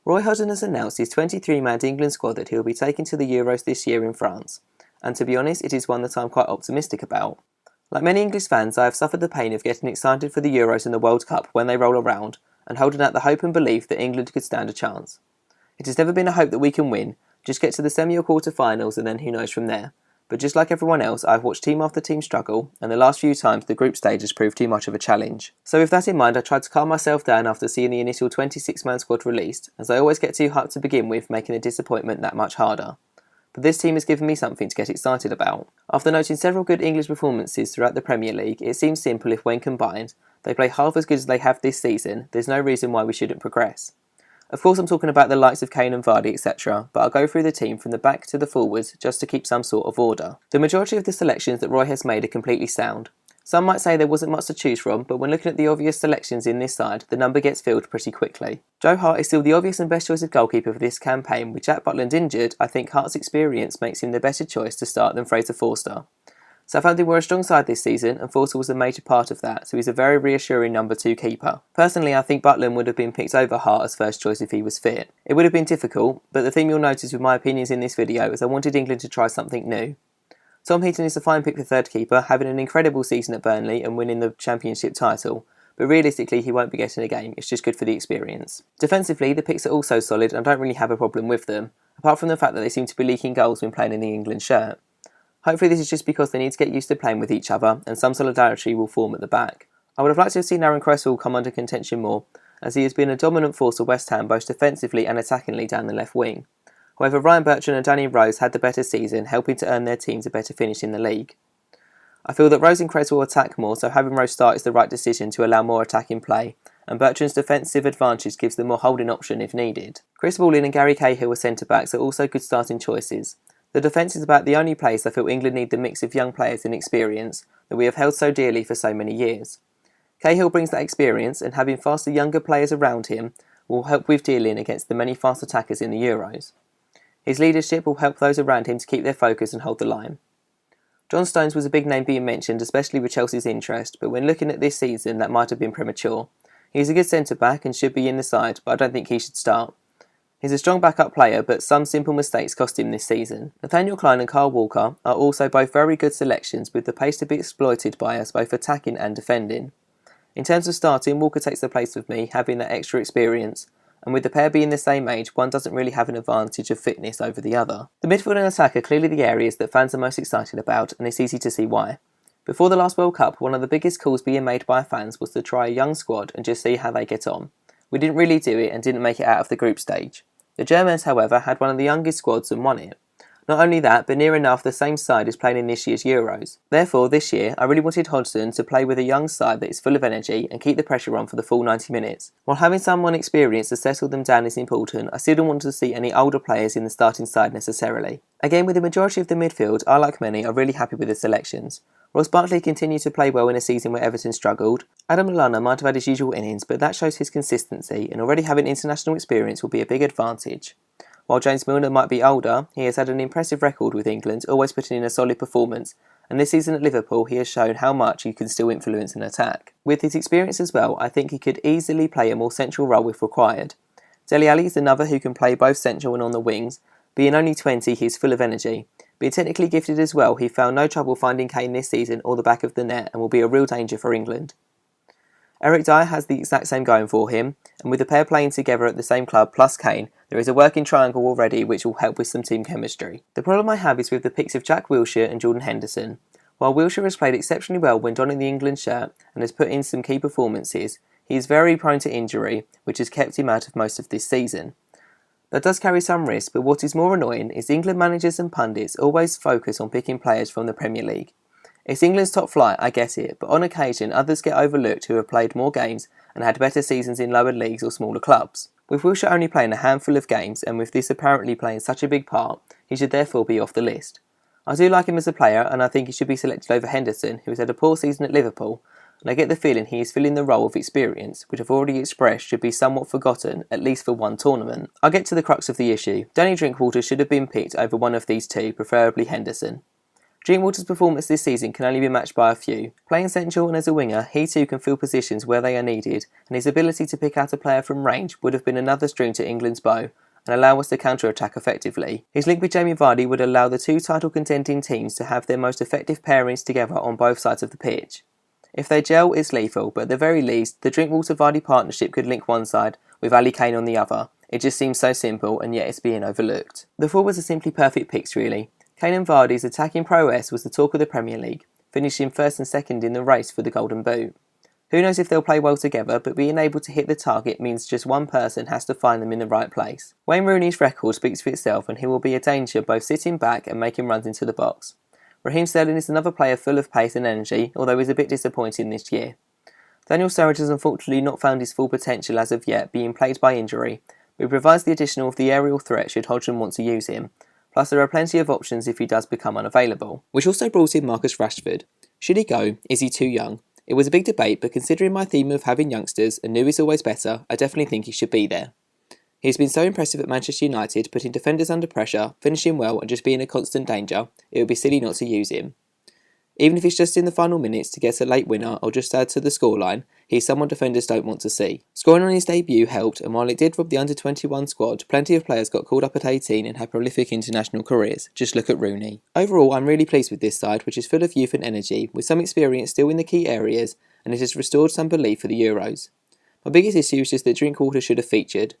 Roy Hodgson has announced his 23-man England squad that he will be taking to the Euros this year in France, and to be honest, it is one that I'm quite optimistic about. Like many English fans, I have suffered the pain of getting excited for the Euros and the World Cup when they roll around, and holding out the hope and belief that England could stand a chance. It has never been a hope that we can win, just get to the semi or quarter-finals and then who knows from there. But just like everyone else, I've watched team after team struggle, and the last few times the group stage has proved too much of a challenge. So with that in mind, I tried to calm myself down after seeing the initial 26-man squad released, as I always get too hyped to begin with, making the disappointment that much harder. But this team has given me something to get excited about. After noting several good English performances throughout the Premier League, it seems simple if when combined, they play half as good as they have this season, there's no reason why we shouldn't progress. Of course I'm talking about the likes of Kane and Vardy etc, but I'll go through the team from the back to the forwards just to keep some sort of order. The majority of the selections that Roy has made are completely sound. Some might say there wasn't much to choose from, but when looking at the obvious selections in this side, the number gets filled pretty quickly. Joe Hart is still the obvious and best choice of goalkeeper for this campaign. With Jack Butland injured, I think Hart's experience makes him the better choice to start than Fraser Forster. Southampton were a strong side this season, and Forster was a major part of that, so he's a very reassuring number 2 keeper. Personally, I think Butland would have been picked over Hart as first choice if he was fit. It would have been difficult, but the theme you'll notice with my opinions in this video is I wanted England to try something new. Tom Heaton is a fine pick for third keeper, having an incredible season at Burnley and winning the championship title, but realistically he won't be getting a game, it's just good for the experience. Defensively, the picks are also solid and I don't really have a problem with them, apart from the fact that they seem to be leaking goals when playing in the England shirt. Hopefully this is just because they need to get used to playing with each other and some solidarity will form at the back. I would have liked to have seen Aaron Cresswell come under contention more, as he has been a dominant force of West Ham both defensively and attackingly down the left wing. However, Ryan Bertrand and Danny Rose had the better season, helping to earn their teams a better finish in the league. I feel that Rose and Cresswell attack more, so having Rose start is the right decision to allow more attacking play, and Bertrand's defensive advantage gives them more holding option if needed. Chris Smalling and Gary Cahill as centre-backs are also good starting choices. The defence is about the only place I feel England need the mix of young players and experience that we have held so dearly for so many years. Cahill brings that experience, and having faster younger players around him will help with dealing against the many fast attackers in the Euros. His leadership will help those around him to keep their focus and hold the line. John Stones was a big name being mentioned, especially with Chelsea's interest, but when looking at this season that might have been premature. He's a good centre-back and should be in the side, but I don't think he should start. He's a strong backup player, but some simple mistakes cost him this season. Nathaniel Clyne and Carl Walker are also both very good selections with the pace to be exploited by us both attacking and defending. In terms of starting, Walker takes the place of me, having that extra experience, and with the pair being the same age, one doesn't really have an advantage of fitness over the other. The midfield and attack are clearly the areas that fans are most excited about, and it's easy to see why. Before the last World Cup, one of the biggest calls being made by fans was to try a young squad and just see how they get on. We didn't really do it and didn't make it out of the group stage. The Germans, however, had one of the youngest squads and won it. Not only that, but near enough the same side is playing in this year's Euros. Therefore, this year, I really wanted Hodgson to play with a young side that is full of energy and keep the pressure on for the full 90 minutes. While having someone experienced to settle them down is important, I still don't want to see any older players in the starting side necessarily. Again, with the majority of the midfield, I, like many, are really happy with the selections. Ross Barkley continued to play well in a season where Everton struggled. Adam Lallana might have had his usual innings, but that shows his consistency, and already having international experience will be a big advantage. While James Milner might be older, he has had an impressive record with England, always putting in a solid performance, and this season at Liverpool he has shown how much he can still influence an attack. With his experience as well, I think he could easily play a more central role if required. Dele Alli is another who can play both central and on the wings. Being only 20, he is full of energy. Being technically gifted as well, he found no trouble finding Kane this season or the back of the net and will be a real danger for England. Eric Dyer has the exact same going for him, and with the pair playing together at the same club plus Kane, there is a working triangle already which will help with some team chemistry. The problem I have is with the picks of Jack Wilshere and Jordan Henderson. While Wilshere has played exceptionally well when donning the England shirt and has put in some key performances, he is very prone to injury, which has kept him out of most of this season. That does carry some risk, but what is more annoying is England managers and pundits always focus on picking players from the Premier League. It's England's top flight, I get it, but on occasion others get overlooked who have played more games and had better seasons in lower leagues or smaller clubs. With Wilshere only playing a handful of games, and with this apparently playing such a big part, he should therefore be off the list. I do like him as a player, and I think he should be selected over Henderson, who has had a poor season at Liverpool, and I get the feeling he is filling the role of experience, which I've already expressed should be somewhat forgotten, at least for one tournament. I'll get to the crux of the issue. Danny Drinkwater should have been picked over one of these two, preferably Henderson. Drinkwater's performance this season can only be matched by a few. Playing central and as a winger, he too can fill positions where they are needed, and his ability to pick out a player from range would have been another string to England's bow and allow us to counter-attack effectively. His link with Jamie Vardy would allow the two title-contending teams to have their most effective pairings together on both sides of the pitch. If they gel, it's lethal, but at the very least, the Drinkwater-Vardy partnership could link one side with Ali Kane on the other. It just seems so simple, and yet it's being overlooked. The forwards are simply perfect picks, really. Kane and Vardy's attacking prowess was the talk of the Premier League, finishing first and second in the race for the Golden Boot. Who knows if they'll play well together, but being able to hit the target means just one person has to find them in the right place. Wayne Rooney's record speaks for itself, and he will be a danger both sitting back and making runs into the box. Raheem Sterling is another player full of pace and energy, although he's a bit disappointing this year. Daniel Sturridge has unfortunately not found his full potential as of yet, being plagued by injury, but he provides the additional of the aerial threat should Hodgson want to use him. Plus there are plenty of options if he does become unavailable. Which also brought in Marcus Rashford. Should he go? Is he too young? It was a big debate, but considering my theme of having youngsters and new is always better, I definitely think he should be there. He's been so impressive at Manchester United, putting defenders under pressure, finishing well and just being a constant danger, it would be silly not to use him. Even if it's just in the final minutes to get a late winner or just add to the scoreline, he's someone defenders don't want to see. Scoring on his debut helped, and while it did rob the under-21 squad, plenty of players got called up at 18 and had prolific international careers. Just look at Rooney. Overall, I'm really pleased with this side, which is full of youth and energy, with some experience still in the key areas, and it has restored some belief for the Euros. My biggest issue is just that Drinkwater should have featured.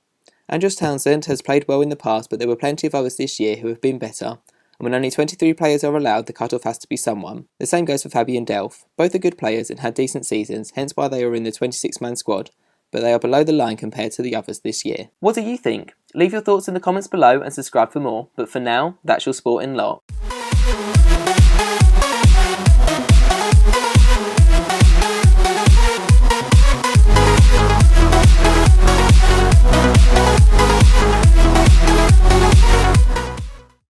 Andros Townsend has played well in the past, but there were plenty of others this year who have been better. And when only 23 players are allowed, the cut-off has to be someone. The same goes for Fabian Delph. Both are good players and had decent seasons, hence why they are in the 26-man squad, but they are below the line compared to the others this year. What do you think? Leave your thoughts in the comments below and subscribe for more, but for now, that's your sporting lot.